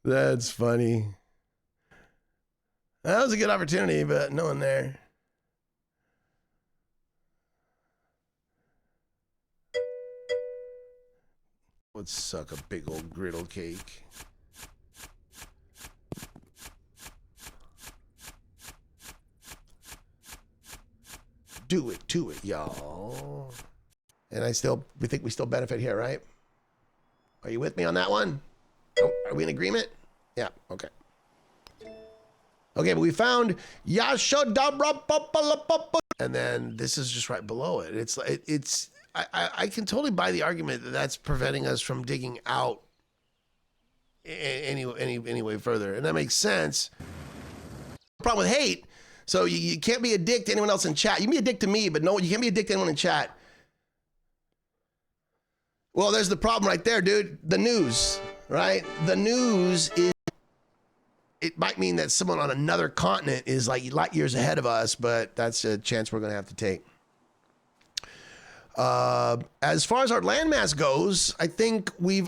That's funny. That was a good opportunity, but no one there. Would suck a big old griddle cake. Do it to it, y'all. And we think we still benefit here, right? Are you with me on that one? Oh, are we in agreement? Yeah, okay. Okay, but we found Yashodabra, and then this is just right below it. I can totally buy the argument that that's preventing us from digging out any way further, and that makes sense. Problem with hate, so you can't be a dick to anyone else in chat. You can be a dick to me, but no, you can't be a dick to anyone in chat. Well, there's the problem right there, dude. The news, right? The news is, it might mean that someone on another continent is like light years ahead of us, but that's a chance we're going to have to take. As far as our landmass goes, I think we've...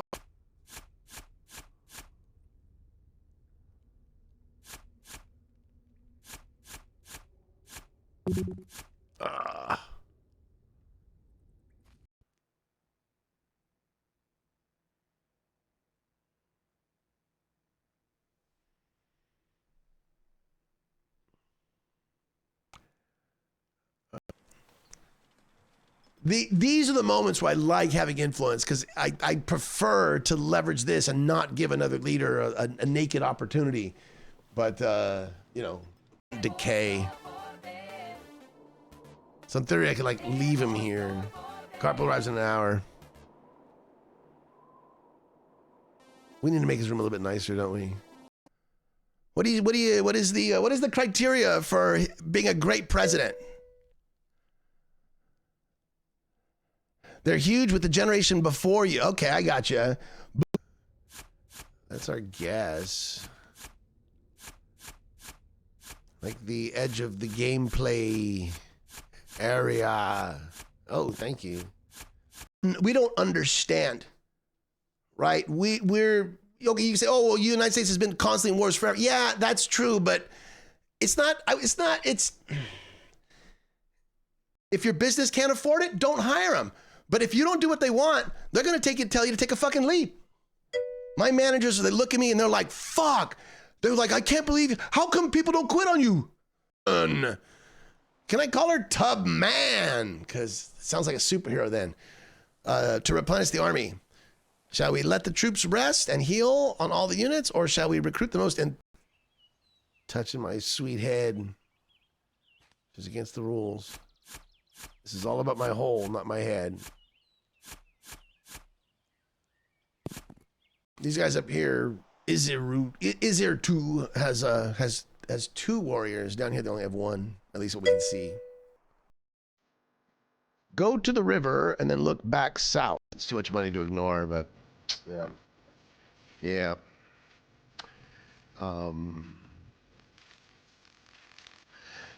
These are the moments where I like having influence, because I prefer to leverage this and not give another leader a naked opportunity. But, you know, decay. So in theory, I could like leave him here. Carpool arrives in an hour. We need to make his room a little bit nicer, don't we? What is the criteria for being a great president? They're huge with the generation before you. Okay, I got you. That's our guess. Like the edge of the gameplay area. Oh, thank you. We don't understand, right? We're okay. You say, oh, well, the United States has been constantly in wars forever. Yeah, that's true, but it's not. If your business can't afford it, don't hire them. But if you don't do what they want, they're going to tell you to take a fucking leap. My managers, they look at me and they're like, fuck. They're like, I can't believe it. How come people don't quit on you? Can I call her Tub Man? Because it sounds like a superhero then. To replenish the army. Shall we let the troops rest and heal on all the units? Or shall we recruit the most? And touching my sweet head. Which is against the rules. This is all about my hole, not my head. These guys up here, Izir 2 has 2 warriors. Down here they only have 1, at least what we can see. Go to the river and then look back south. It's too much money to ignore, but yeah. Yeah.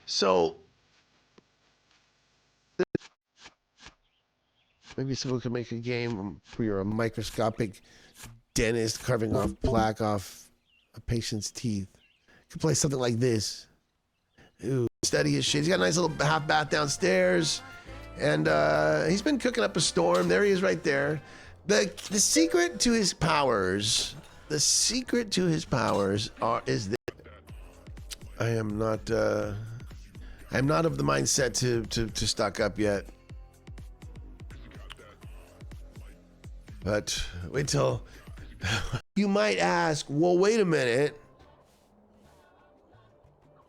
So maybe someone could make a game where you're a microscopic dentist carving off plaque off a patient's teeth. Could play something like this. Ooh, study his shit. He's got a nice little half bath downstairs, and he's been cooking up a storm. There he is, right there. The secret to his powers. The secret to his powers is this. I'm not of the mindset to stock up yet. But wait till... You might ask, well, wait a minute.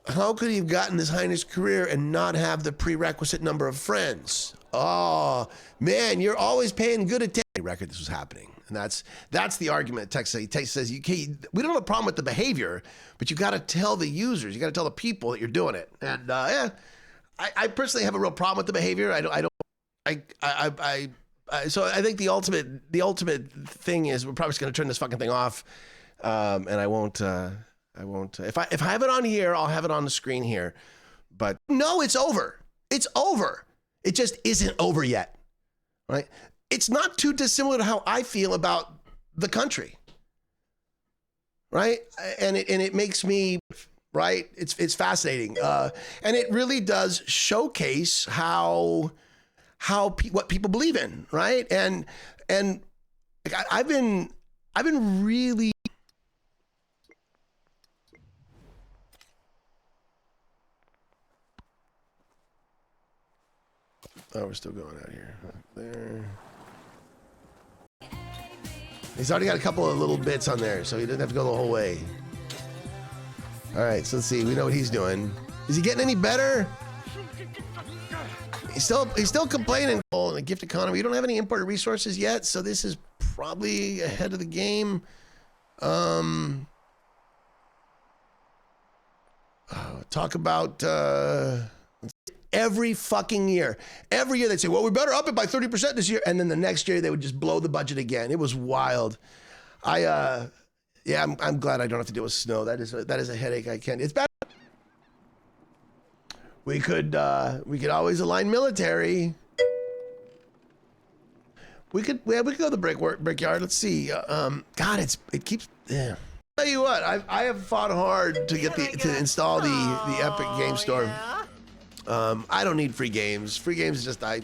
How could he have gotten His Highness career and not have the prerequisite number of friends? Oh, man, you're always paying good attention. Record this was happening. And that's the argument Tex says, we don't have a problem with the behavior, but you got to tell the users, you got to tell the people that you're doing it. And I personally have a real problem with the behavior. So I think the ultimate thing is we're probably just going to turn this fucking thing off, and I won't. If I have it on here, I'll have it on the screen here. But no, it's over. It's over. It just isn't over yet, right? It's not too dissimilar to how I feel about the country, right? And it makes me, right? It's fascinating, and it really does showcase what people believe in, right? And like, I've been really. Oh, we're still going out here. There. He's already got a couple of little bits on there, so he doesn't have to go the whole way. All right, so let's see. We know what he's doing. Is he getting any better? He's still complaining. Oh, in the gift economy, you don't have any imported resources yet, so this is probably ahead of the game. Talk about every fucking year. Every year they'd say, well, we better up it by 30% this year. And then the next year they would just blow the budget again. It was wild. I'm glad I don't have to deal with snow. That is a headache I can't. It's bad. We could always align military. We could go to the brickyard. Let's see. God, it keeps. Yeah. Tell you what, I have fought hard to get to install the Epic Game Store. I don't need free games. Free games is just I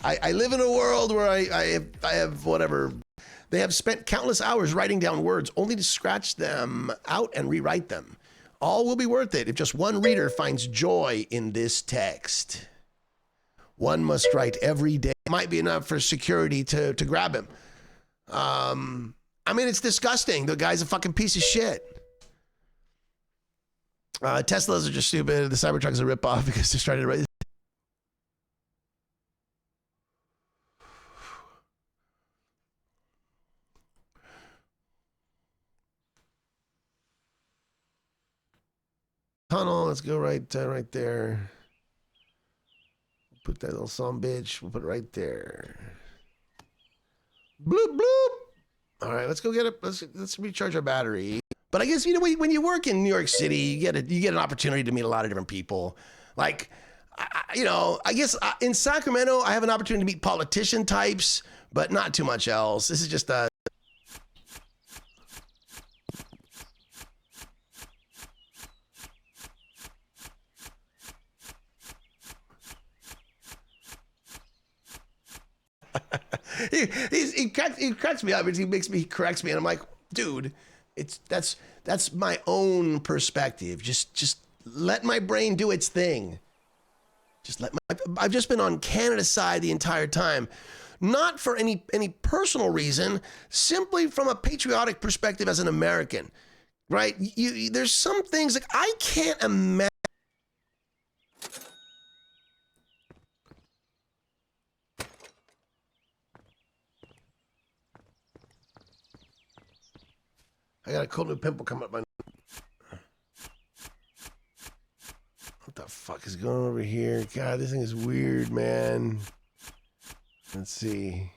live in a world where I have whatever. They have spent countless hours writing down words only to scratch them out and rewrite them. All will be worth it if just one reader finds joy in this text. One must write every day. It might be enough for security to grab him. I mean, it's disgusting. The guy's a fucking piece of shit. Teslas are just stupid. The Cybertruck is a ripoff because they're trying to write. Tunnel, let's go right there. Put that little son bitch. We'll put it right there. Bloop bloop. All right, let's go get it. Let's recharge our battery. But I guess, you know, when you work in New York City, you get an opportunity to meet a lot of different people. Like, I guess in Sacramento, I have an opportunity to meet politician types, but not too much else. This is just a. He cracks me up. He corrects me, and I'm like, dude, that's my own perspective. Just let my brain do its thing. I've just been on Canada's side the entire time, not for any personal reason, simply from a patriotic perspective as an American, right? There's some things like I can't imagine. I got a cool new pimple coming up my. What the fuck is going on over here? God, this thing is weird, man. Let's see.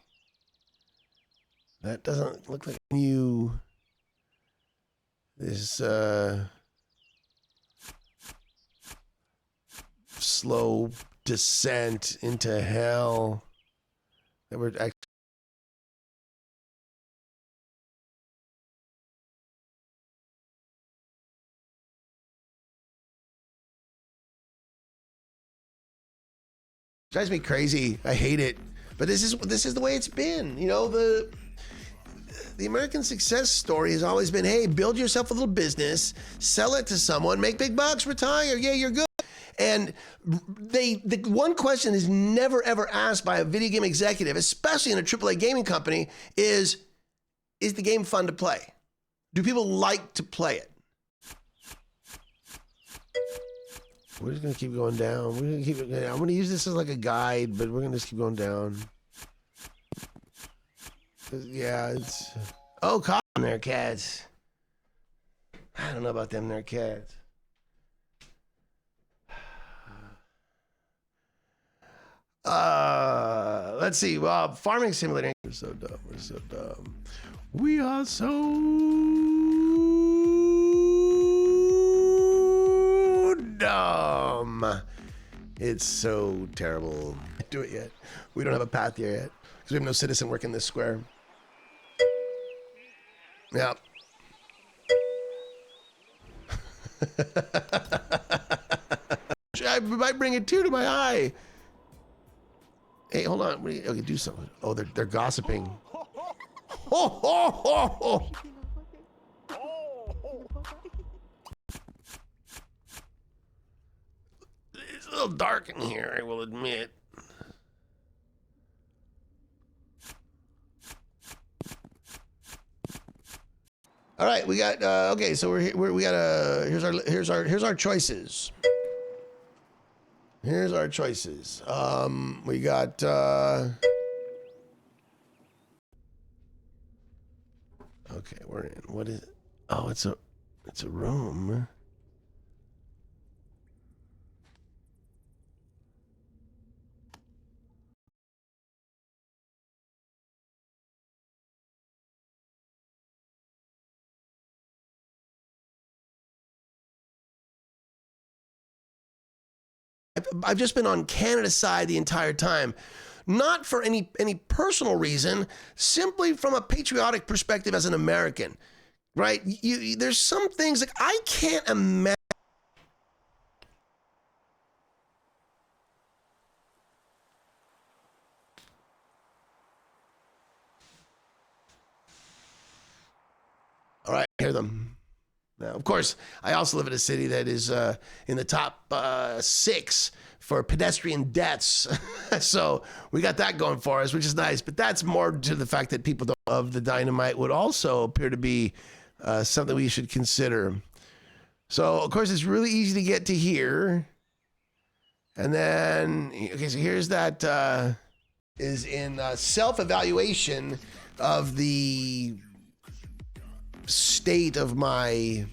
That doesn't look like you. This slow descent into hell. That we're actually. Drives me crazy. I hate it. But this is the way it's been. You know, the American success story has always been, hey, build yourself a little business, sell it to someone, make big bucks, retire. Yeah, you're good. And the one question is never ever asked by a video game executive, especially in a AAA gaming company, is the game fun to play? Do people like to play it? We're just gonna keep going down. I'm gonna use this as like a guide, but we're gonna just keep going down. Yeah, it's. Oh, come on there, cats. I don't know about them there, cats. Let's see. Well, farming simulator. We're so dumb. We're so dumb. We are so dumb. It's so terrible. Do it yet. We don't have a path here yet because we have no citizen working this square. Yeah. I might bring a tear to my eye. Hey, hold on. Okay, do something. Oh, they're gossiping. Ho, ho, ho, ho. It's a little dark in here, I will admit. All right, we got okay. So we got here's our choices. Here's our choices. We got okay, we're in. What is it? Oh, it's a room. I've just been on Canada's side the entire time, not for any personal reason, simply from a patriotic perspective as an American, right? There's some things like I can't imagine. All right, hear them. Now, of course, I also live in a city that is in the top 6 for pedestrian deaths. So we got that going for us, which is nice. But that's more to the fact that people don't love the dynamite would also appear to be something we should consider. So, of course, it's really easy to get to here. And then, okay, so here's that is in self-evaluation of the state of my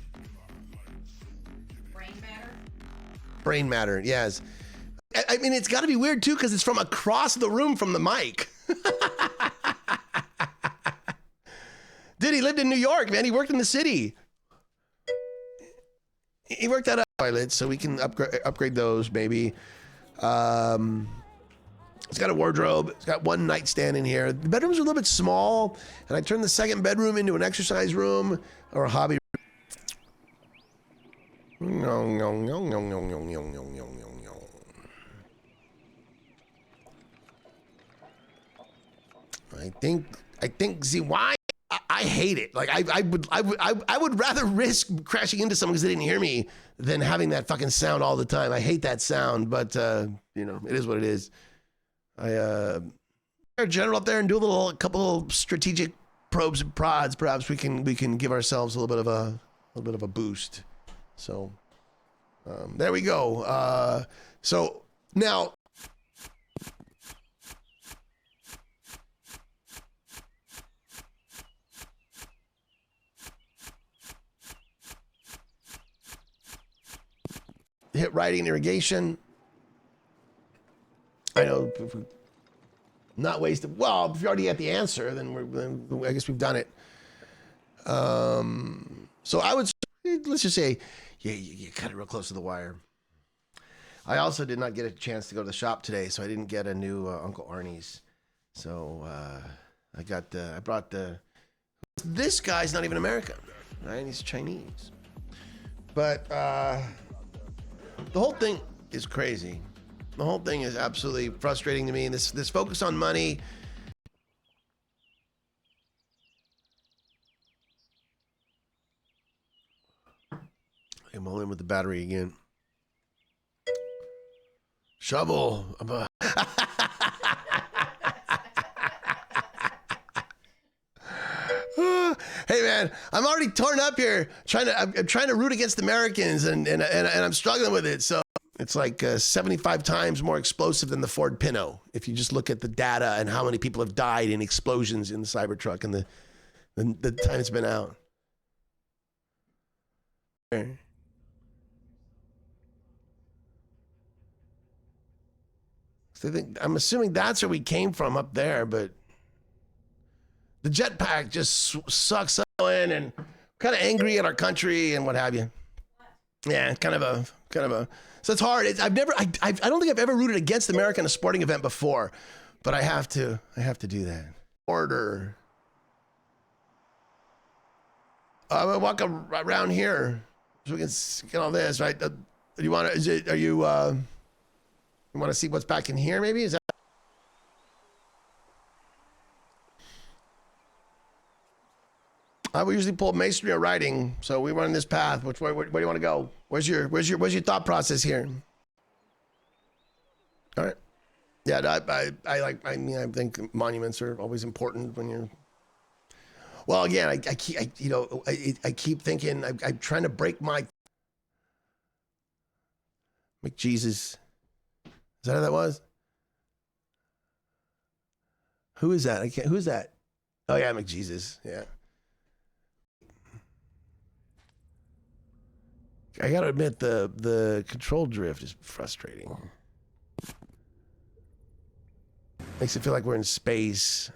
brain matter. Yes. I mean, it's got to be weird too because it's from across the room from the mic. Dude, he lived in New York, man. He worked in the city. He worked at a toilet, so we can upgrade those maybe. It's got a wardrobe. It's got one nightstand in here. The bedroom's a little bit small, and I turned the second bedroom into an exercise room or a hobby. I think. See why? I hate it. Like I would rather risk crashing into someone because they didn't hear me than having that fucking sound all the time. I hate that sound, but you know, it is what it is. Our general up there and do a couple strategic probes and prods. Perhaps we can give ourselves a little bit of a boost. So there we go. So now. Hit writing and irrigation. I know, not wasted. Well, if you already had the answer, then I guess we've done it. So I would, let's just say, you cut it real close to the wire. I also did not get a chance to go to the shop today, so I didn't get a new Uncle Arnie's. So I brought this guy's not even American, right? He's Chinese. But the whole thing is crazy. The whole thing is absolutely frustrating to me. And this focus on money. I'm all in with the battery again. Shovel. Hey man, I'm already torn up here. I'm trying to root against Americans, and I'm struggling with it. So it's like 75 times more explosive than the Ford Pinto. If you just look at the data and how many people have died in explosions in the Cybertruck and the time it's been out. So I'm assuming that's where we came from up there, but the jetpack just sucks in and kind of angry at our country and what have you. Yeah, kind of a. So it's hard. I don't think I've ever rooted against America in a sporting event before, but I have to do that. Order. I'm gonna walk around here. So we can get all this, right? Do you want to, are you, you want to see what's back in here, maybe? Is that? I would usually pull masonry or writing, so we run this path. Where do you want to go? Where's your thought process here? All right. Yeah, I think monuments are always important when you're. Well, again, I keep thinking I'm trying to break my. McJesus. Is that how that was? Who is that? Who's that? Oh yeah, McJesus. Yeah. I gotta admit the control drift is frustrating. Makes it feel like we're in space.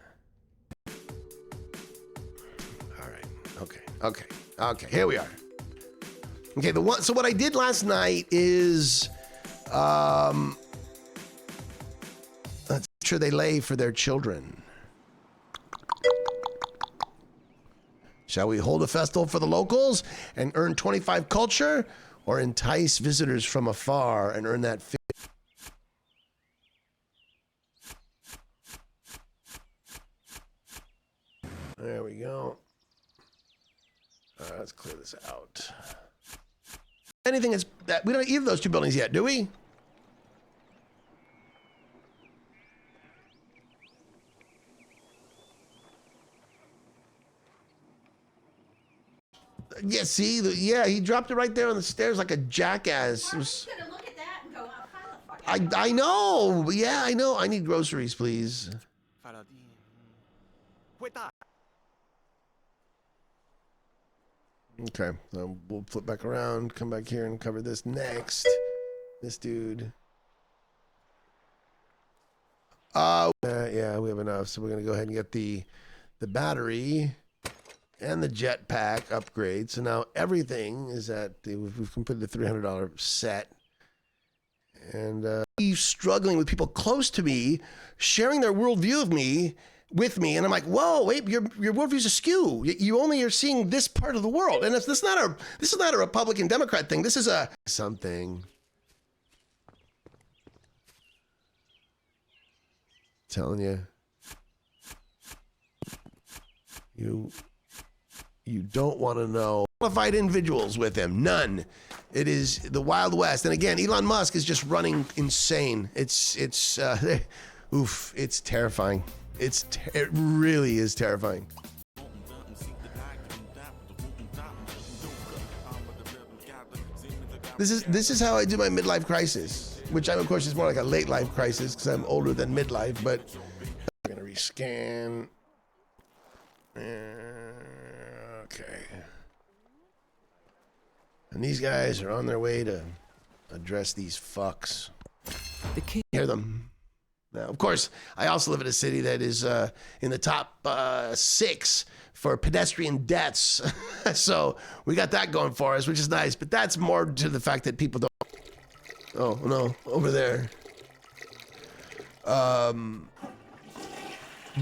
All right. Okay. Here we are. Okay. So what I did last night is, let's make sure they lay for their children. Shall we hold a festival for the locals and earn 25 culture, or entice visitors from afar and earn that 50? There we go. Let's clear this out. Anything is that we don't have either of those two buildings yet, do we? Yeah, see, he dropped it right there on the stairs like a jackass. Was, gonna look at that and go, oh, how the fuck I know. Yeah, I know. I need groceries, please. Okay, so we'll flip back around, come back here and cover this next. This dude. Yeah, we have enough, so we're gonna go ahead and get the battery and the jetpack upgrade. So now everything is at we've completed the $300 set. And he's struggling with people close to me, sharing their worldview with me, and I'm like, whoa, wait, your worldview's askew. You only are seeing this part of the world, and this is not a Republican Democrat thing. This is a something. Telling you don't want to know qualified individuals with him. None. It is the Wild West. And again, Elon Musk is just running insane. It's oof, it's terrifying. It really is terrifying. This is how I do my midlife crisis, which of course is more like a late life crisis because I'm older than midlife. But I'm gonna rescan. Okay. And these guys are on their way to address these fucks. Hear them. Now, of course, I also live in a city that is in the top 6 for pedestrian deaths. So we got that going for us, which is nice. But that's more to the fact that people don't. Oh, no, over there.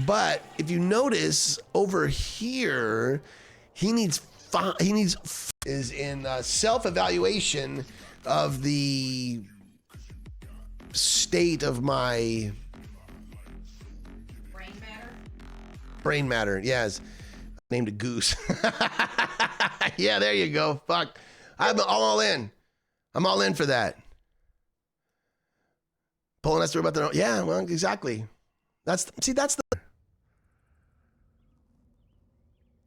But if you notice over here, he needs is in self-evaluation of the state of my brain matter. Yes, named a goose. Yeah, there you go. Fuck, I'm all in. I'm all in for that. Pulling us through about the yeah. Well, exactly. That's the.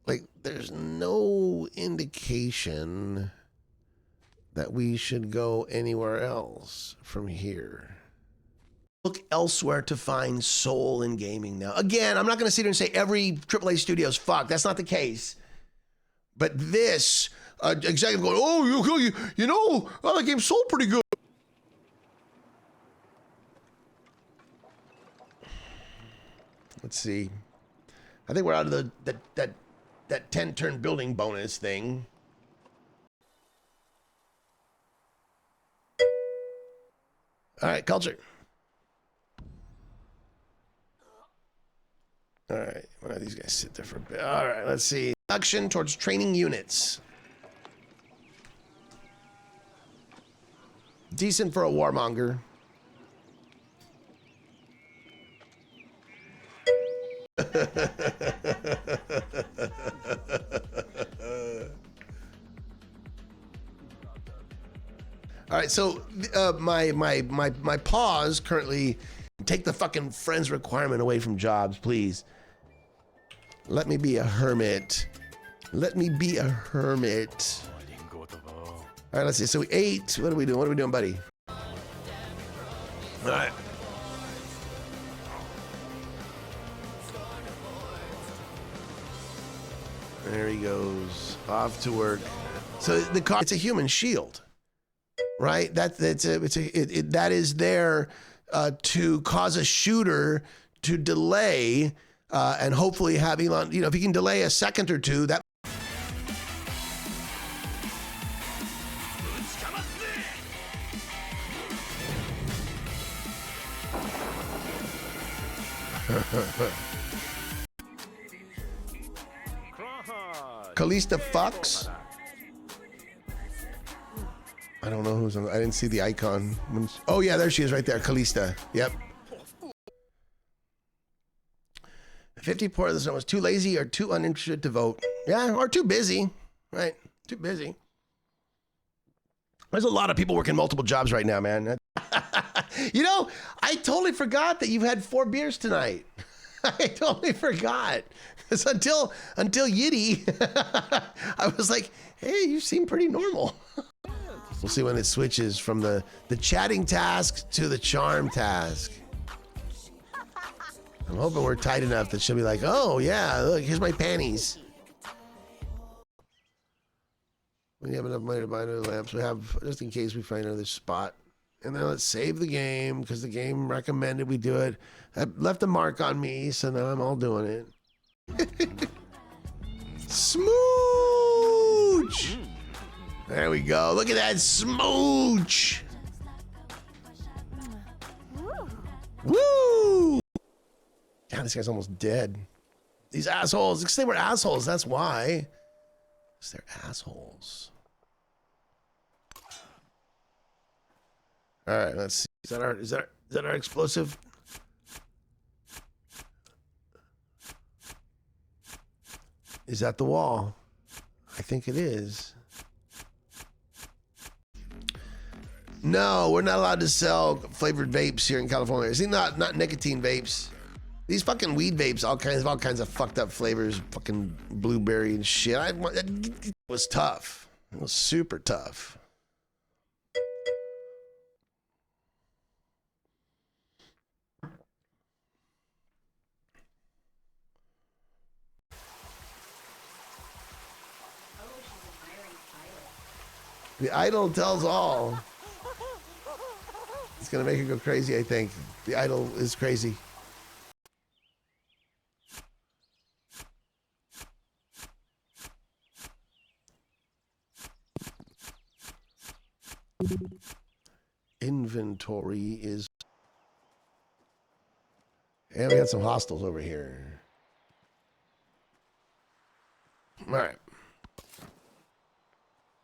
Like, there's no indication that we should go anywhere else from here. Look elsewhere to find soul in gaming now. Again, I'm not going to sit here and say every AAA studio's fucked. That's not the case. But this executive going, oh, you know, that game sold pretty good. Let's see. I think we're out of that 10-turn building bonus thing. All right, culture. All right, well, these guys sit there for a bit. All right, let's see. Action towards training units. Decent for a warmonger. All right, so my pause currently. Take the fucking friends requirement away from jobs, please. Let me be a hermit. Let me be a hermit. All right, let's see. So we ate. What are we doing? What are we doing, buddy? All right. There he goes, off to work. So the car, it's a human shield, right? That is there to cause a shooter to delay and hopefully have Elon, if he can delay a second or two, that. Kalista fucks. I don't know who's on. I didn't see the icon. Oh yeah, there she is right there. Kalista. Yep. 50% was too lazy or too uninterested to vote. Yeah, or too busy. Right. Too busy. There's a lot of people working multiple jobs right now, man. I totally forgot that you've had 4 beers tonight. I totally forgot. Because until Yiddy, I was like, hey, you seem pretty normal. We'll see when it switches from the chatting task to the charm task. I'm hoping we're tight enough that she'll be like, oh yeah, look, here's my panties. We have enough money to buy new lamps. We have, just in case we find another spot. And then let's save the game because the game recommended we do it. That left a mark on me, so now I'm all doing it. Smooch! There we go. Look at that smooch! Woo! God, this guy's almost dead. These assholes, because they were assholes, that's why. Because they're assholes. All right, let's see. Is that our explosive? Is that the wall? I think it is. No, we're not allowed to sell flavored vapes here in California. Is it not nicotine vapes? These fucking weed vapes, all kinds of fucked up flavors, fucking blueberry and shit. It was tough. It was super tough. The idol tells all. It's gonna make her go crazy, I think. The idol is crazy. Inventory is. And we got some hostiles over here. All right.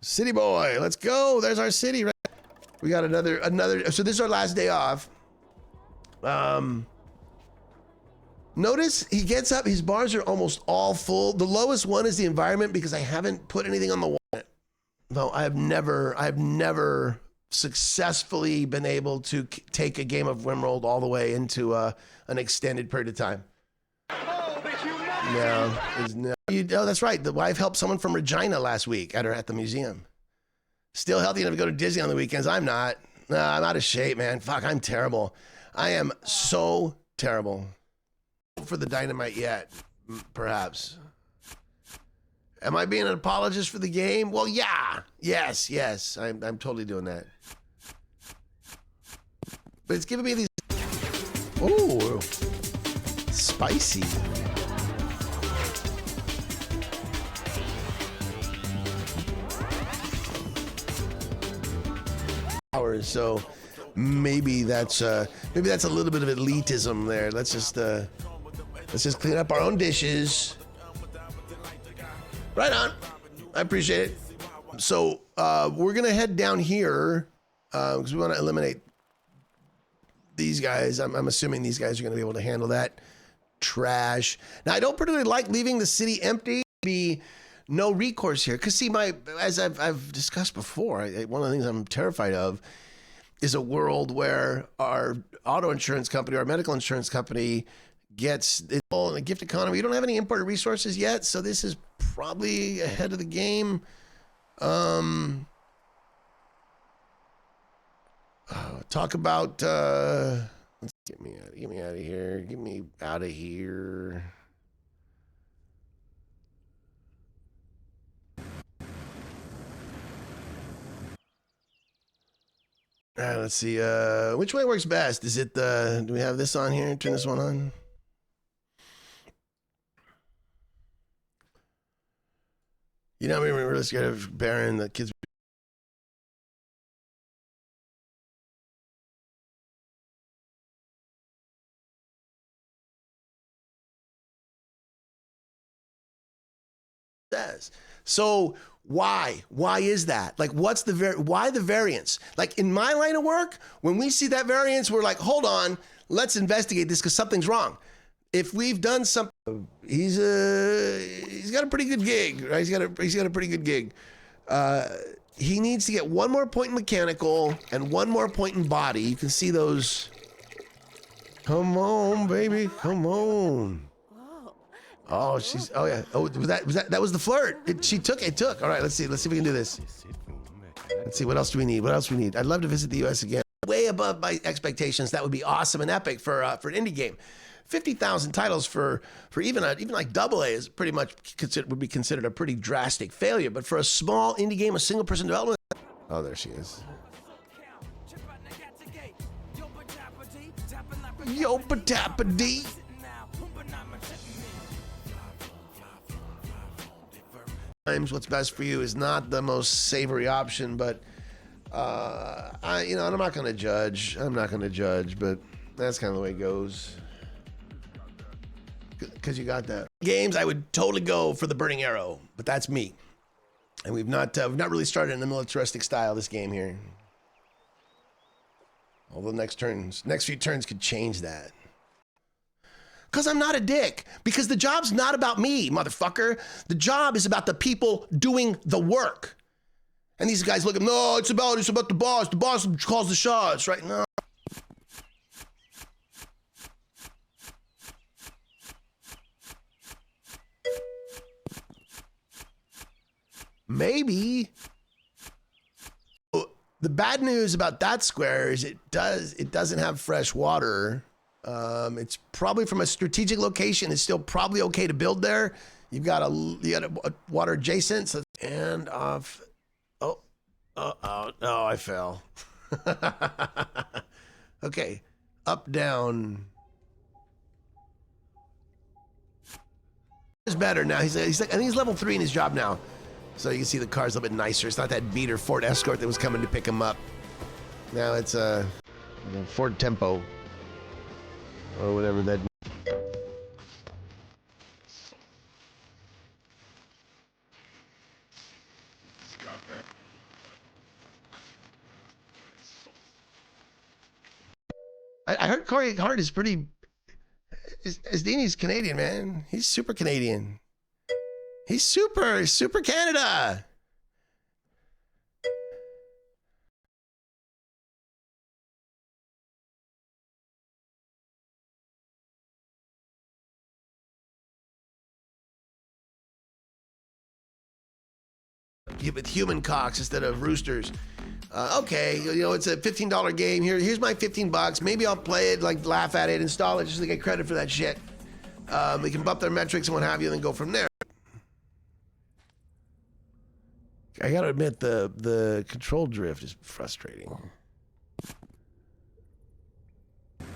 City boy, let's go. There's our city, right? We got another, so this is our last day off. Notice he gets up, his bars are almost all full. The lowest one is the environment because I haven't put anything on the wall. No, I've never successfully been able to take a game of Rimworld all the way into an extended period of time. No, that's right. The wife helped someone from Regina last week at the museum. Still healthy enough to go to Disney on the weekends. I'm not. No, I'm out of shape, man. Fuck, I'm terrible. I am so terrible. For the dynamite yet, perhaps. Am I being an apologist for the game? Well, yeah. Yes. I'm totally doing that. But it's giving me these. Oh, spicy. Hours, so maybe that's a little bit of elitism there. Let's just clean up our own dishes. Right on. I appreciate it. So we're gonna head down here because we want to eliminate these guys. I'm assuming these guys are going to be able to handle that trash. Now, I don't particularly like leaving the city empty. Be no recourse here, because see, as I've discussed before, one of the things I'm terrified of is a world where our auto insurance company, our medical insurance company, gets it all in a gift economy. You don't have any imported resources yet, so this is probably ahead of the game. Talk about let's get me out of here. Get me out of here. All right, let's see. Which way works best? Is it do we have this on here? Turn this one on. You know, we were really scared of Baron, the kids. So why is that? Like, what's why the variance? Like, in my line of work, when we see that variance, we're like, hold on, let's investigate this because something's wrong. If we've done something, he's got a pretty good gig, right? He's got a pretty good gig. He needs to get one more point in mechanical and one more point in body. You can see those. Come on, baby, come on. Oh, oh yeah. Oh, that was the flirt. She took it. All right, let's see if we can do this. Let's see, what else do we need? I'd love to visit the US again. Way above my expectations. That would be awesome and epic for an indie game. 50,000 titles for even like AA is pretty much would be considered a pretty drastic failure. But for a small indie game, a single person development. Oh, there she is. Yo, patappa-dee. What's best for you is not the most savory option, but I'm not going to judge. But that's kind of the way it goes. Because you got that. Games, I would totally go for the Burning Arrow, but that's me. And we've not really started in the militaristic style this game here. Although next few turns could change that. Because I'm not a dick. Because the job's not about me, motherfucker. The job is about the people doing the work. And these guys look at, no, it's about the boss. The boss calls the shots, right? No. Maybe. The bad news about that square is it doesn't have fresh water. It's probably from a strategic location. It's still probably okay to build there. You got a water adjacent, so and off. Oh, I fell. Okay, up, down. It's better now. He's like, I think he's level 3 in his job now. So you can see the car's a little bit nicer. It's not that beater Ford Escort that was coming to pick him up. Now it's a Ford Tempo. Or whatever that. I heard Corey Hart is pretty. Asdini's Canadian, man. He's super Canadian. He's super Canada. With human cocks instead of roosters. Okay, it's a $15 game. Here's my $15. Maybe I'll play it, like laugh at it, install it, just to get credit for that shit. We can bump their metrics and what have you, and then go from there. I gotta admit, the control drift is frustrating.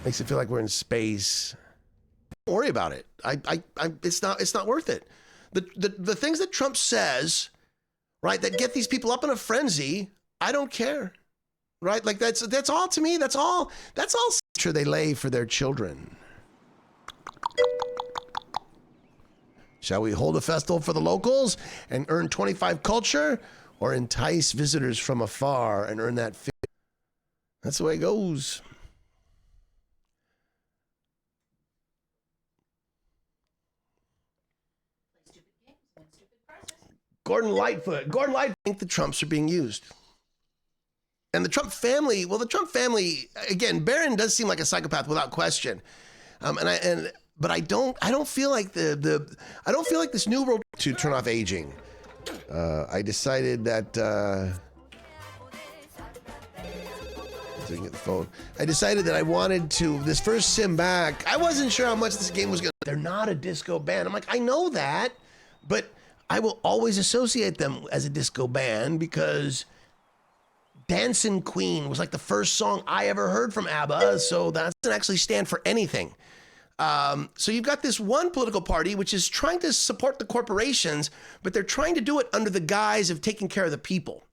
Makes it feel like we're in space. Don't worry about it. It's not worth it. The things that Trump says, right, that get these people up in a frenzy, I don't care, right? Like that's all to me. That's all sure they lay for their children. Shall we hold a festival for the locals and earn 25 culture, or entice visitors from afar and earn that? That's the way it goes. Gordon Lightfoot. I think the Trumps are being used. And the Trump family, again, Barron does seem like a psychopath without question. But I don't feel like I don't feel like this new world to turn off aging. I decided that get the phone. I decided that I wanted to this first sim back. I wasn't sure how much this game was gonna. They're not a disco band. I'm like, I know that, but I will always associate them as a disco band because Dancing Queen was like the first song I ever heard from ABBA, so that doesn't actually stand for anything. So you've got this one political party which is trying to support the corporations, but they're trying to do it under the guise of taking care of the people,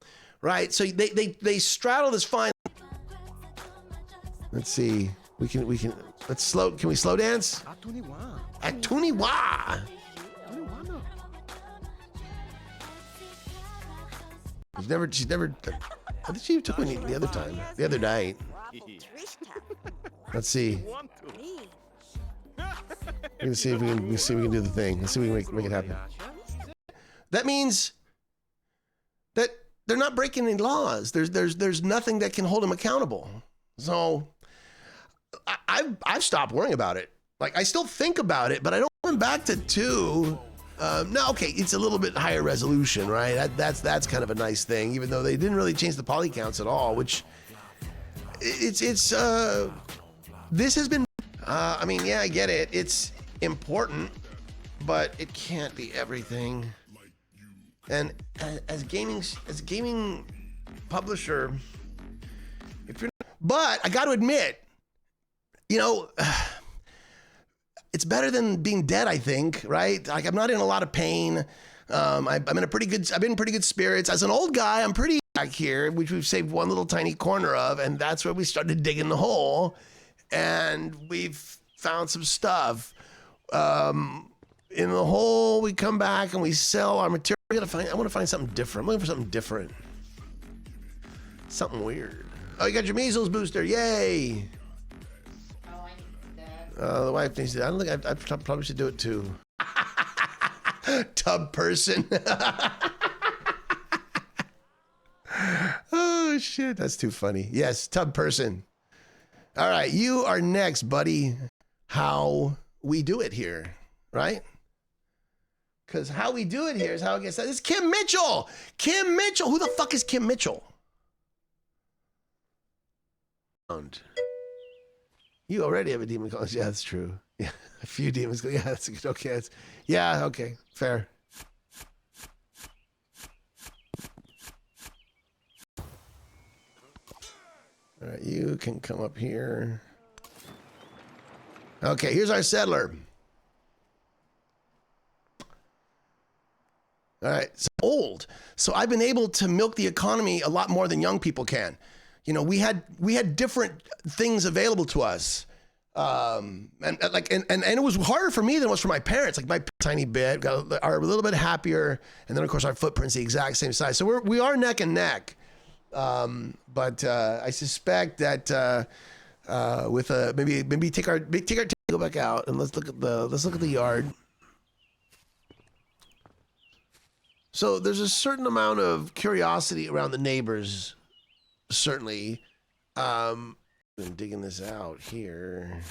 right? So they straddle this fine. Let's see. Can we slow dance? Atuniwa. She's never. I think she took one the other night. Let's see. We're gonna see if we can do the thing. Let's see if we can make it happen. That means that they're not breaking any laws. There's nothing that can hold them accountable. So I've stopped worrying about it. Like I still think about it, but I don't went back to 2. No, okay, it's a little bit higher resolution, right? That's kind of a nice thing, even though they didn't really change the poly counts at all, which this has been, I mean, yeah, I get it. It's important, but it can't be everything. And as gaming publisher, but I got to admit, you know, it's better than being dead, I think, right? Like I'm not in a lot of pain. I'm in I've been in pretty good spirits. As an old guy, I'm pretty back here, which we've saved one little tiny corner of, and that's where we started digging the hole, and we've found some stuff. In the hole, we come back and we sell our material. I want to find something different. I'm looking for something different. Something weird. Oh, you got your measles booster. Yay. The wife needs to. I don't think I probably should do it too. Tub person. Oh shit, that's too funny. Yes, tub person. All right, you are next, buddy. How we do it here, right? Because how we do it here is how it gets said. This is Kim Mitchell. Kim Mitchell. Who the fuck is Kim Mitchell? You already have a demon college. Yeah, that's true. Yeah, a few demons. Yeah, that's good. Okay. Yeah, okay. Fair. All right, you can come up here. Okay, here's our settler. All right, so old. So I've been able to milk the economy a lot more than young people can. You know, we had different things available to us. And it was harder for me than it was for my parents. Like my tiny bit are a little bit happier. And then of course our footprint's the exact same size. So we are neck and neck. But I suspect that with maybe take our go back out and let's look at the yard. So there's a certain amount of curiosity around the neighbors, certainly. Been digging this out here.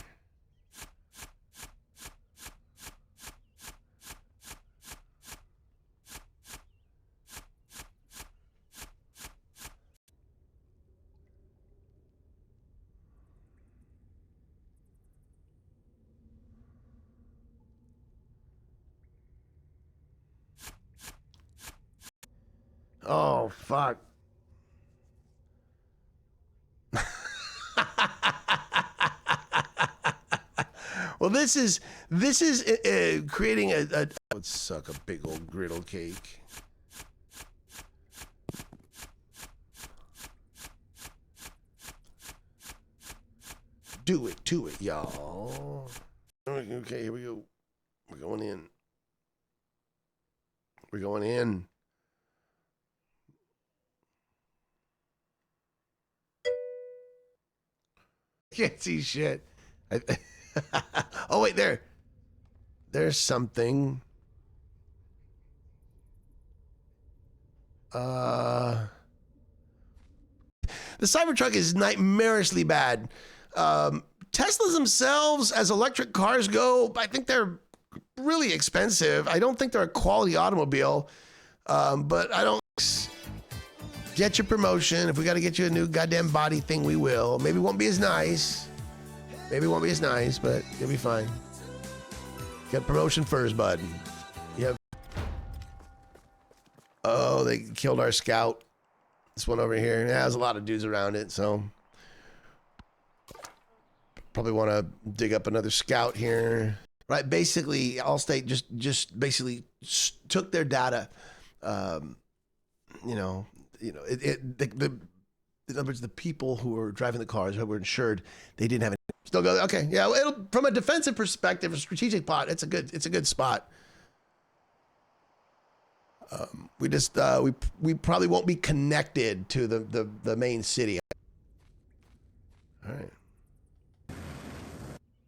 Oh, fuck. Well, this is creating a would suck a big old griddle cake. Do it to it, y'all. Okay, here we go. We're going in. We're going in. Can't see shit. Oh wait, there's something. The Cybertruck is nightmarishly bad. Teslas themselves, as electric cars go, I think they're really expensive. I don't think they're a quality automobile. But I don't get your promotion. If we got to get you a new goddamn body thing, we will. Maybe it won't be as nice. Maybe it won't be as nice, but you'll be fine. Get promotion first, bud. Yep. Oh, they killed our scout. This one over here. Yeah, there's a lot of dudes around it, so probably want to dig up another scout here. Right, basically, Allstate just basically took their data. In other words, the people who were driving the cars who were insured, they didn't have any. Still go, okay, yeah. From a defensive perspective, a strategic plot, it's a good spot. We probably won't be connected to the main city. All right.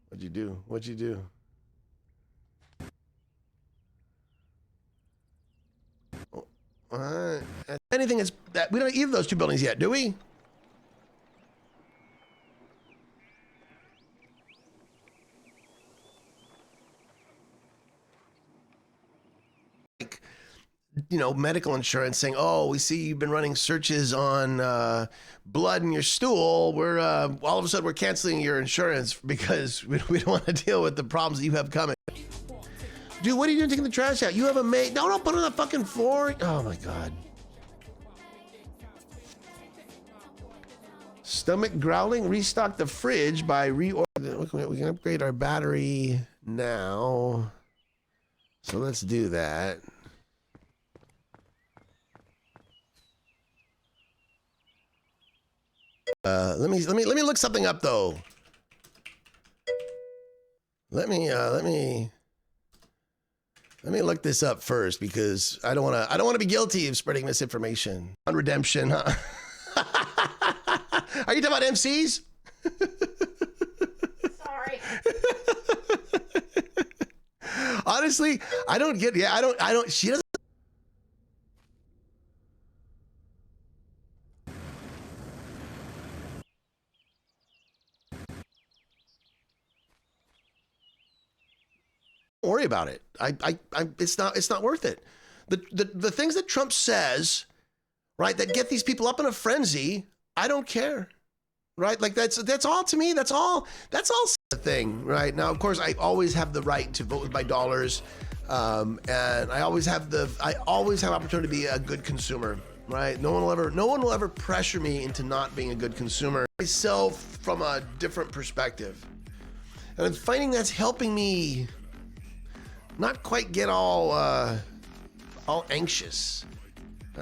What'd you do? Anything is that we don't either of those two buildings yet, do we? Like, medical insurance saying, "Oh, we see you've been running searches on blood in your stool. We're all of a sudden we're canceling your insurance because we don't want to deal with the problems that you have coming." Dude, what are you doing taking the trash out? You have a mate. No, don't put it on the fucking floor. Oh my god. Stomach growling. Restock the fridge by reordering. We can upgrade our battery now. So let's do that. Let me look something up though. Let me look this up first because I don't want to be guilty of spreading misinformation on redemption, huh? Are you talking about MCs? Sorry. Honestly, I don't get. Yeah, I don't. She doesn't. Don't worry about it. It's not worth it. The things that Trump says, right, that get these people up in a frenzy, I don't care. Right? Like that's all to me. That's all a thing, right? Now, of course, I always have the right to vote with my dollars. And I always have opportunity to be a good consumer, right? No one will ever pressure me into not being a good consumer. Myself from a different perspective. And I'm finding that's helping me not quite get all anxious,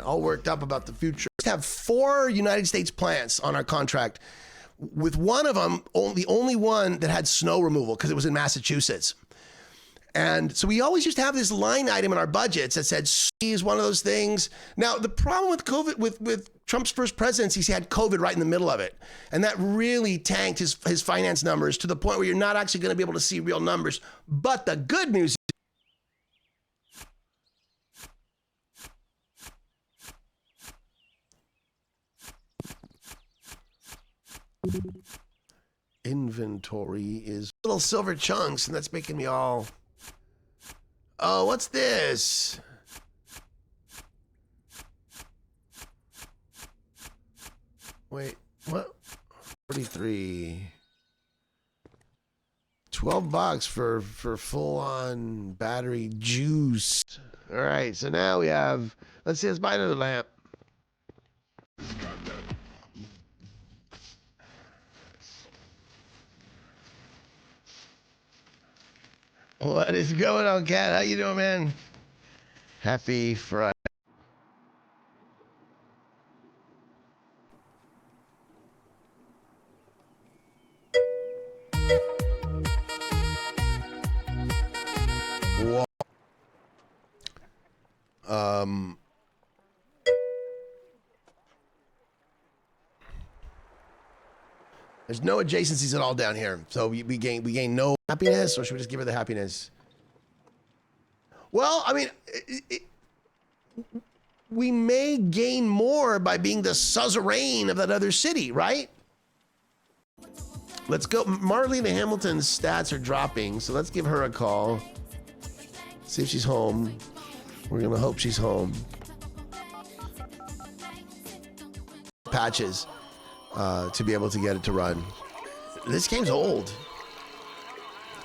all worked up about the future. We have 4 United States plants on our contract, with one of them, the only one that had snow removal because it was in Massachusetts. And so we always used to have this line item in our budgets that said C is one of those things. Now, the problem with COVID, with Trump's first presidency, he had COVID right in the middle of it. And that really tanked his finance numbers to the point where you're not actually going to be able to see real numbers. But the good news inventory is little silver chunks, and that's making me all, oh, what's this? Wait, what? 43. $12 for full-on battery juice. All right, so now we have, let's buy another lamp. What is going on, Cat? How you doing, man? Happy Friday. There's no adjacencies at all down here. So we gain no happiness, or should we just give her the happiness? Well, I mean, we may gain more by being the suzerain of that other city, right? Let's go. Marlene Hamilton's stats are dropping, so let's give her a call. See if she's home. We're gonna hope she's home. Patches to be able to get it to run. This game's old.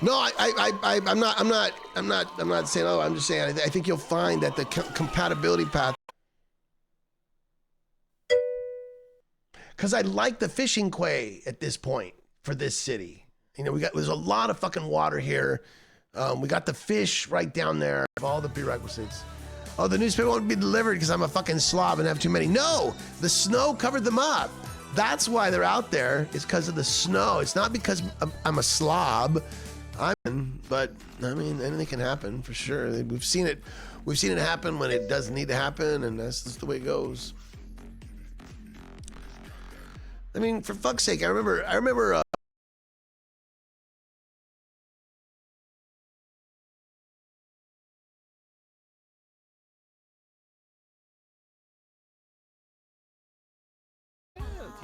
No, I'm not saying. Oh, I'm just saying. I think you'll find that the compatibility path. Because I like the fishing quay at this point for this city. You know, there's a lot of fucking water here. We got the fish right down there. All the prerequisites. Oh, the newspaper won't be delivered because I'm a fucking slob and have too many. No, the snow covered them up. That's why they're out there. It's because of the snow. It's not because I'm a slob. But I mean, anything can happen for sure. We've seen it. We've seen it happen when it doesn't need to happen, and that's just the way it goes. I mean, for fuck's sake, I remember.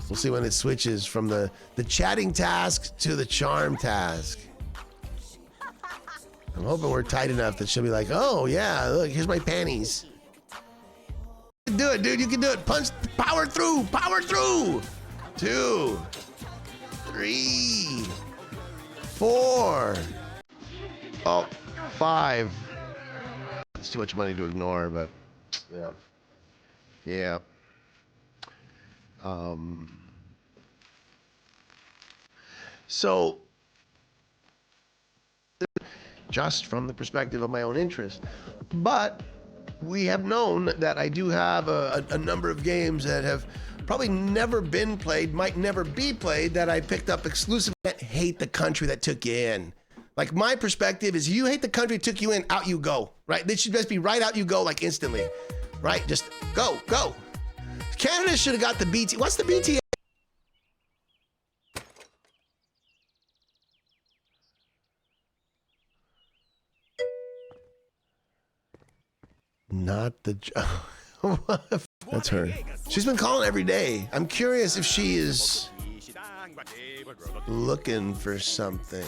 We'll see when it switches from the chatting task to the charm task. I'm hoping we're tight enough that she'll be like, oh yeah, look, here's my panties. You can do it, dude, you can do it. Punch, power through, power through. 2, 3, 4. Oh, 5. It's too much money to ignore, but yeah. Yeah. So, just from the perspective of my own interest, but we have known that I do have a number of games that have probably never been played, might never be played, that I picked up exclusively. That hate the country that took you in. Like, my perspective is, you hate the country that took you in, out you go, right? They should just be right out you go, like instantly, right? Just go, go. Canada should have got the BT. What's the BTA? Not the. That's her. She's been calling every day. I'm curious if she is looking for something.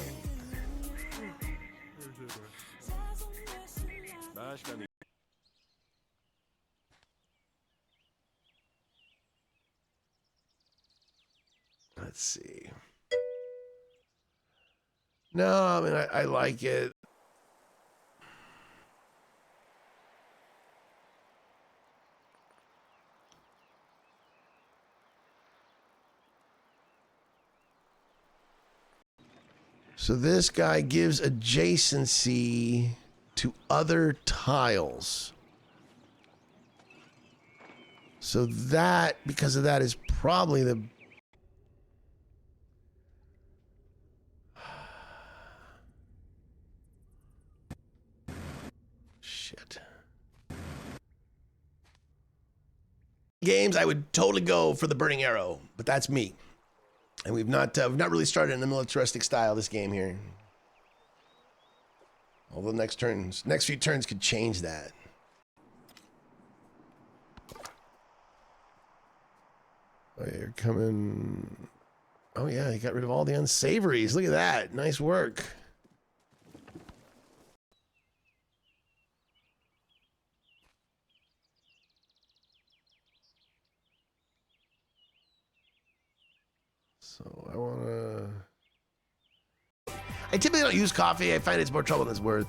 Let's see. No, I mean, I like it. So this guy gives adjacency to other tiles. So that, because of that, is probably the... Shit. Games, I would totally go for the Burning Arrow, but that's me. And we've not really started in the militaristic style this game here. Although next few turns could change that. Oh, you're coming. Oh yeah, you got rid of all the unsavories. Look at that. Nice work. So I wanna... I typically don't use coffee. I find it's more trouble than it's worth.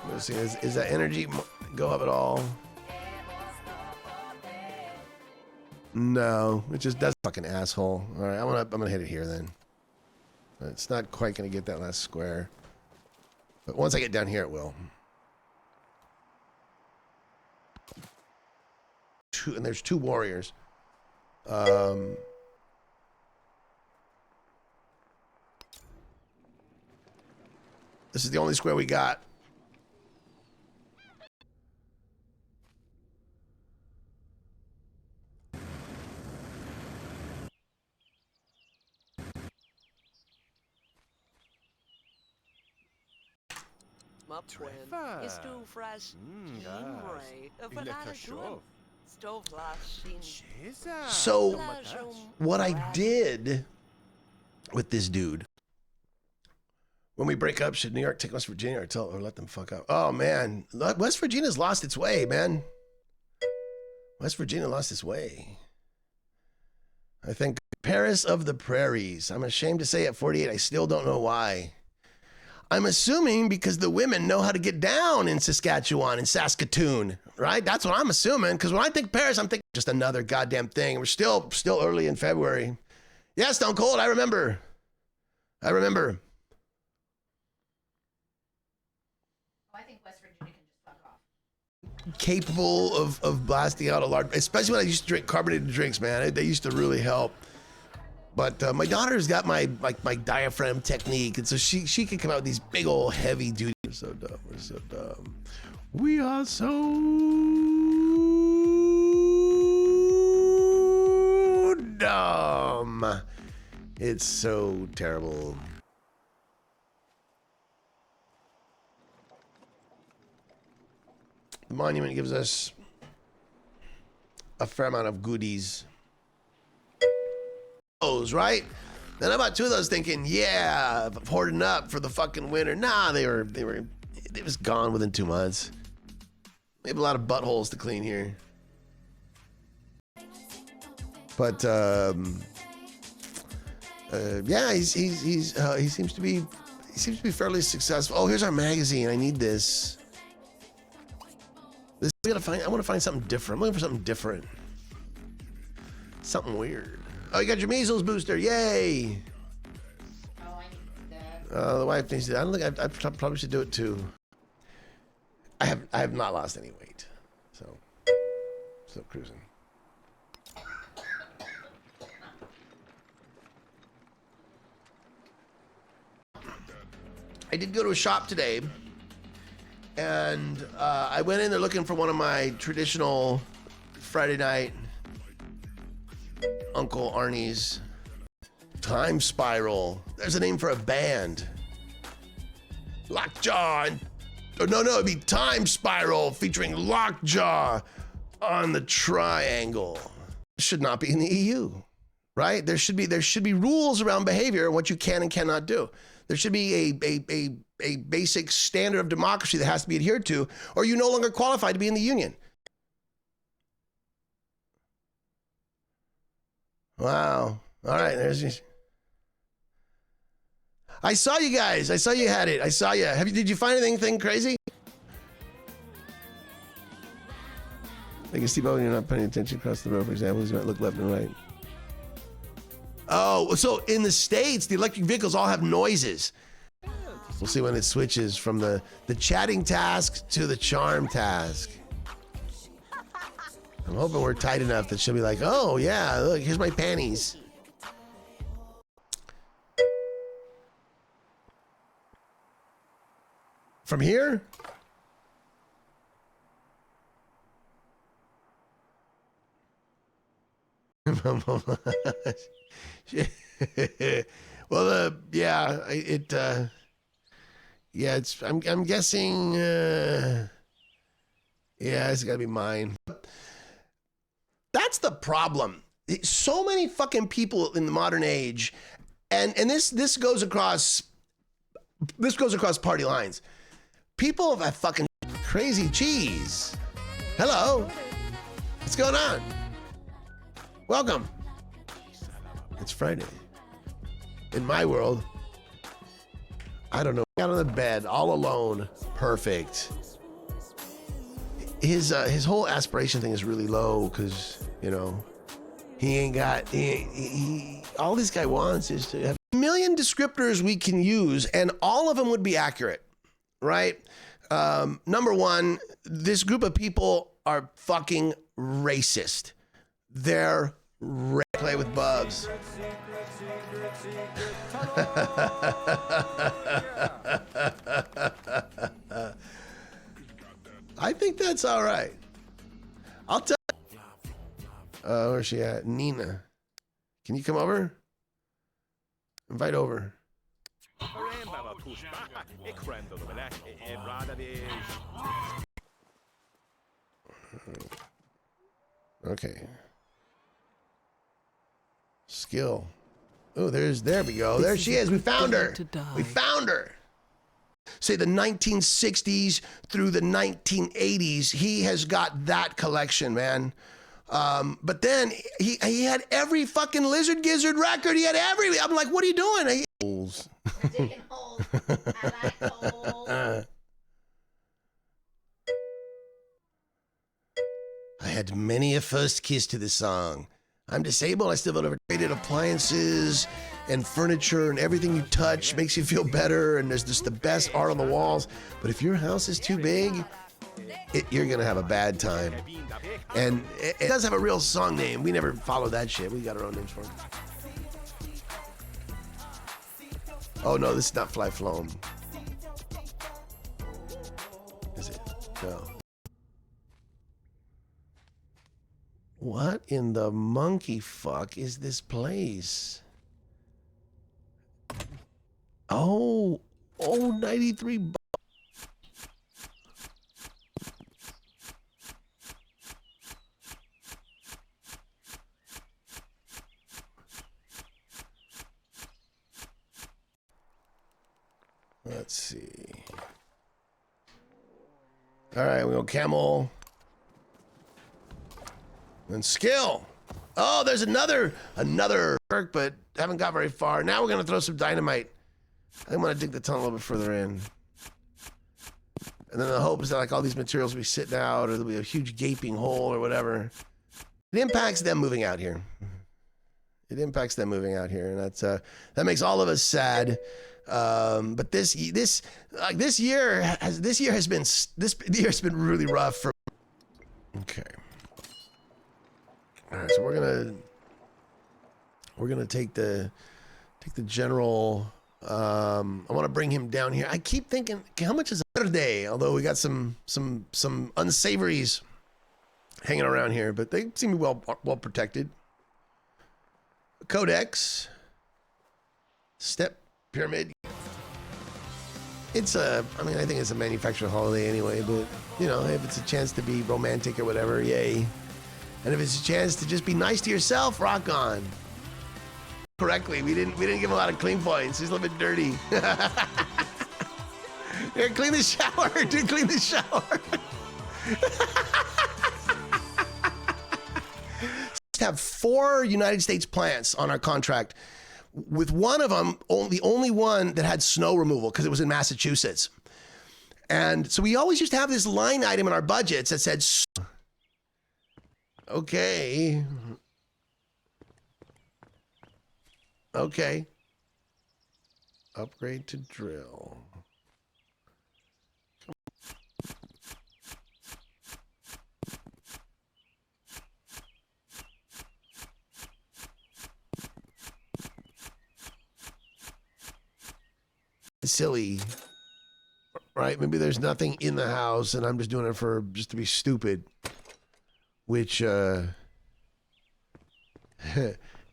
Let's see. Is that energy go up at all? No, it just does. Fucking asshole. All right, I'm gonna hit it here then. It's not quite gonna get that last square, but once I get down here, it will. And there's 2 warriors. This is the only square we got. So what I did with this dude, when we break up, should New York take West Virginia or let them fuck up? Oh man, West Virginia's lost its way, man. West Virginia lost its way. I think Paris of the Prairies. I'm ashamed to say at 48, I still don't know why. I'm assuming because the women know how to get down in Saskatchewan and Saskatoon, right? That's what I'm assuming. Because when I think Paris, I'm thinking just another goddamn thing. We're still early in February. Yeah, Stone Cold, I remember. I think West Virginia can just fuck off. Capable of blasting out a large, especially when I used to drink carbonated drinks, man. They used to really help. But my daughter's got my diaphragm technique, and so she can come out with these big old heavy duty. We're so dumb. We're so dumb. We are so dumb. It's so terrible. The monument gives us a fair amount of goodies. Right? Then about two of those thinking, yeah, hoarding up for the fucking winter. Nah, they was gone within 2 months. We have a lot of buttholes to clean here. But yeah, he seems to be fairly successful. Oh, here's our magazine. I need this. I want to find something different. I'm looking for something different. Something weird. Oh, you got your measles booster. Yay. Oh, I need that. The wife needs to. I don't think I probably should do it too. I have not lost any weight. So still cruising. I did go to a shop today, and I went in there looking for one of my traditional Friday night Uncle Arnie's Time Spiral. There's a name for a band. Lockjaw. No, it'd be Time Spiral featuring Lockjaw on the Triangle. It should not be in the EU, right? There should be rules around behavior and what you can and cannot do. There should be a basic standard of democracy that has to be adhered to, or you no longer qualify to be in the union. Wow. All right, there's your... I saw you guys. I saw you had it. I saw you. Did you find anything crazy? I can see you're not paying attention across the road, for example. You might look left and right. Oh, so in the States, the electric vehicles all have noises. We'll see when it switches from the chatting task to the charm task. I'm hoping we're tight enough that she'll be like, oh yeah, look, here's my panties. From here? Well, yeah, yeah, I'm guessing, yeah, it's gotta be mine. That's the problem. So many fucking people in the modern age, and this goes across party lines. People have fucking crazy cheese. Hello. What's going on? Welcome. It's Friday. In my world, I don't know. Got on the bed all alone. Perfect. His whole aspiration thing is really low because, you know, he ain't got all this guy wants is to have a million descriptors we can use, and all of them would be accurate, right? Number one, this group of people are fucking racist. They're play with Bubs. I think that's all right. I'll tell you. Where's she at? Nina. Can you come over? Invite over. Okay. Skill. Oh, there we go. There she is. We found her. We found her. Say the 1960s through the 1980s, he has got that collection, man. But then he had every fucking Lizard Gizzard record. He had every. I'm like, what are you doing? Holes. We're digging holes. I like holes. I had many a first kiss to this song. I'm disabled. I still have overrated appliances and furniture, and everything you touch makes you feel better, and there's just the best art on the walls. But if your house is too big, you're gonna have a bad time. And it does have a real song name. We never followed that shit. We got our own names for it. Oh no, this is not Fly Floam. Is it? No. What in the monkey fuck is this place? Oh, 93. Let's see. All right, we go camel. And skill. Oh, there's another perk, but haven't got very far. Now we're gonna throw some dynamite. I'm gonna dig the tunnel a little bit further in. And then the hope is that like all these materials will be sitting out, or there'll be a huge gaping hole or whatever. It impacts them moving out here. It impacts them moving out here, and that makes all of us sad. But this year has been really rough for. Okay. All right, so we're gonna take the general. I want to bring him down here. I keep thinking, how much is a day? Although we got some unsavories hanging around here, but they seem to be well protected. Codex, step pyramid. I think it's a manufactured holiday anyway, but you know, if it's a chance to be romantic or whatever, yay. And if it's a chance to just be nice to yourself, rock on. Correctly, we didn't give him a lot of clean points. He's a little bit dirty. Here, clean the shower, dude. Clean the shower. Have 4 United States plants on our contract. With one of them, the only one that had snow removal because it was in Massachusetts. And so we always used to have this line item in our budgets that said, okay. Upgrade to drill. Silly, right? Maybe there's nothing in the house and I'm just doing it just to be stupid, which yeah,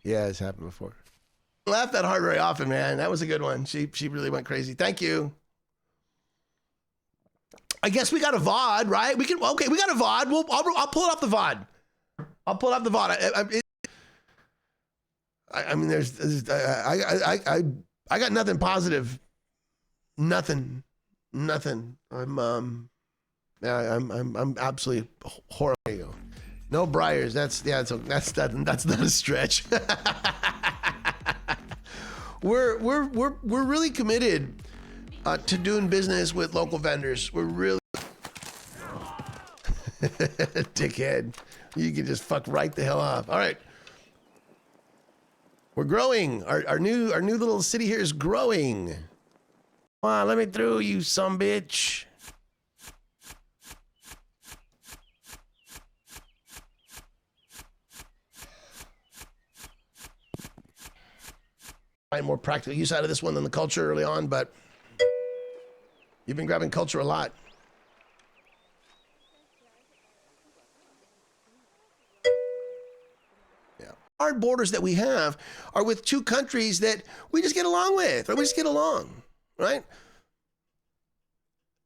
it's happened before. Laugh that hard very often, man. That was a good one. She really went crazy. Thank you. I guess we got a VOD, right? We got a VOD. I'll pull it off the VOD. I mean, I got nothing positive. Nothing. I'm absolutely horrible. No Briars. That's not a stretch. We're really committed to doing business with local vendors. We're really dickhead. You can just fuck right the hell off. All right. We're growing. Our new little city here is growing. Come on, let me through, you sumbitch. Find more practical use out of this one than the culture early on, but you've been grabbing culture a lot. Yeah. Our borders that we have are with 2 countries that we just get along with, or we just get along. right?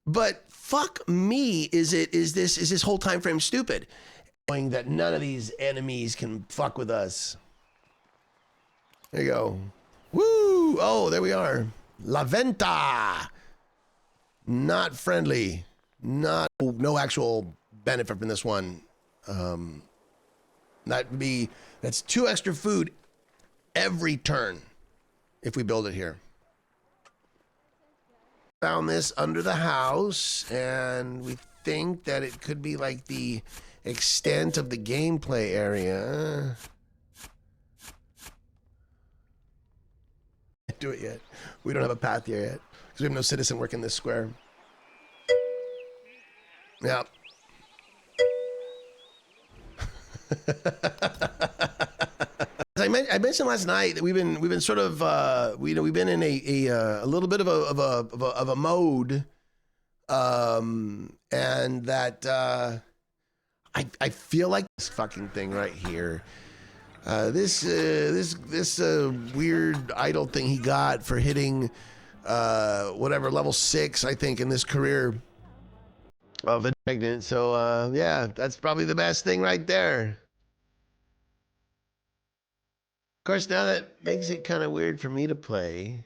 But fuck me, is this whole time frame stupid? Knowing that none of these enemies can fuck with us. There you go. Woo! Oh, there we are. La Venta. Not friendly. No actual benefit from this one. That's 2 extra food every turn if we build it here. Found this under the house, and we think that it could be like the extent of the gameplay area. Can't do it yet. We don't have a path here yet because we have no citizen work in this square. Yeah. As I mentioned last night that we've been sort of we've been in a little bit of a mode, and that I feel like this fucking thing right here, this weird idol thing he got for hitting whatever level 6 I think in this career of a pregnant. So yeah, that's probably the best thing right there. Of course, now that makes it kind of weird for me to play.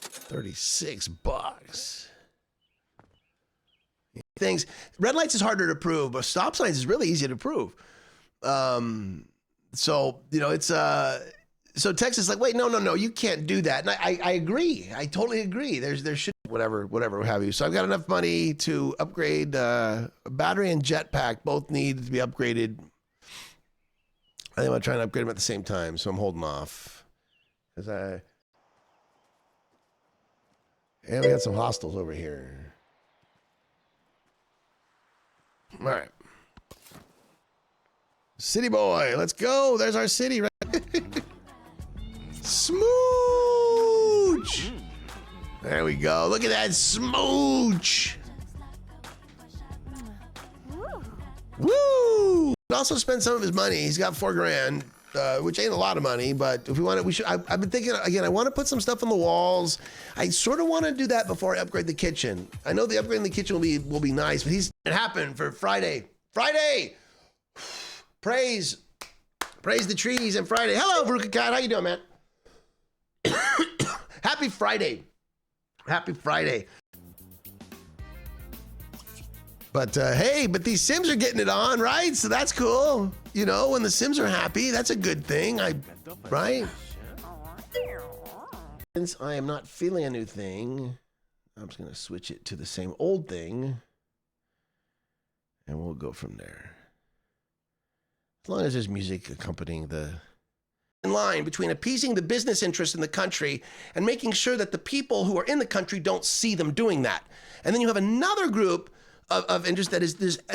$36. Things. Red lights is harder to prove, but stop signs is really easy to prove. So you know it's so Texas is like, wait, no, you can't do that. And I agree. I totally agree. There should whatever have you. So I've got enough money to upgrade battery and jetpack. Both need to be upgraded. I think I'm gonna try and upgrade them at the same time. So I'm holding off because and we got some hostiles over here. All right. City boy, let's go. There's our city, right? Smooch. There we go. Look at that smooch. Woo! Also spend some of his money. He's got $4,000, which ain't a lot of money, but if we want it, we should. I've been thinking again. I want to put some stuff on the walls. I sort of want to do that before I upgrade the kitchen. I know the upgrading the kitchen will be nice, but it happened for Friday. Friday. Praise the trees and Friday. Hello, Veruca Cat. How you doing, man? Happy Friday. Happy Friday. But hey, but these Sims are getting it on, right? So that's cool. You know, when the Sims are happy, that's a good thing. Right? Since I am not feeling a new thing, I'm just gonna switch it to the same old thing, and we'll go from there. As long as there's music accompanying the line between appeasing the business interests in the country and making sure that the people who are in the country don't see them doing that. And then you have another group of interest that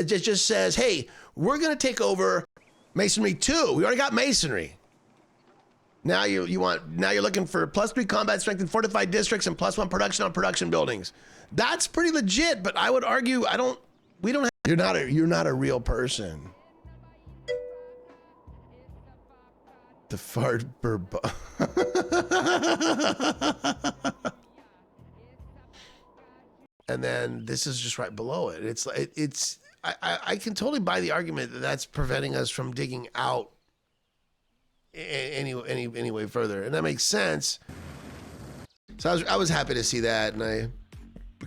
just says, hey, we're going to take over masonry too. We already got masonry. Now you're looking for +3 combat strength in fortified districts and +1 production on production buildings. That's pretty legit, but I would argue you're not a real person. The fart and then this is just right below it. I can totally buy the argument that that's preventing us from digging out any way further, and that makes sense. So I was happy to see that, and I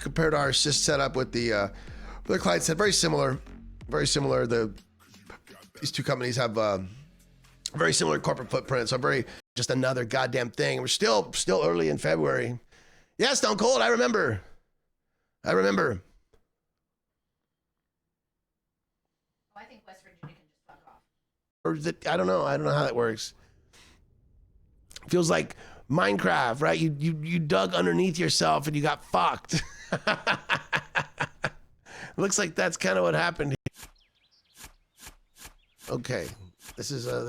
compared our assist setup with the client set, very similar. These two companies have very similar corporate footprint, so just another goddamn thing. We're still early in February. Yeah, Stone Cold, I remember. Oh, I think West Virginia can just fuck off. Or I don't know how that works. Feels like Minecraft, right? You dug underneath yourself and you got fucked. Looks like that's kind of what happened here. Okay. This is a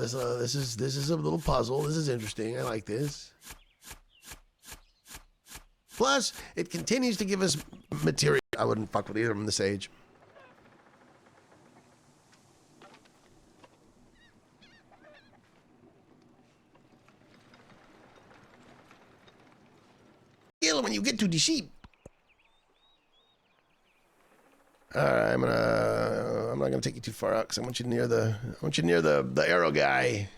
little puzzle. This is interesting. I like this. Plus, it continues to give us material. I wouldn't fuck with either of them this age. kill when you get to the sheep. All right, I'm not gonna take you too far out because I want you near the arrow guy.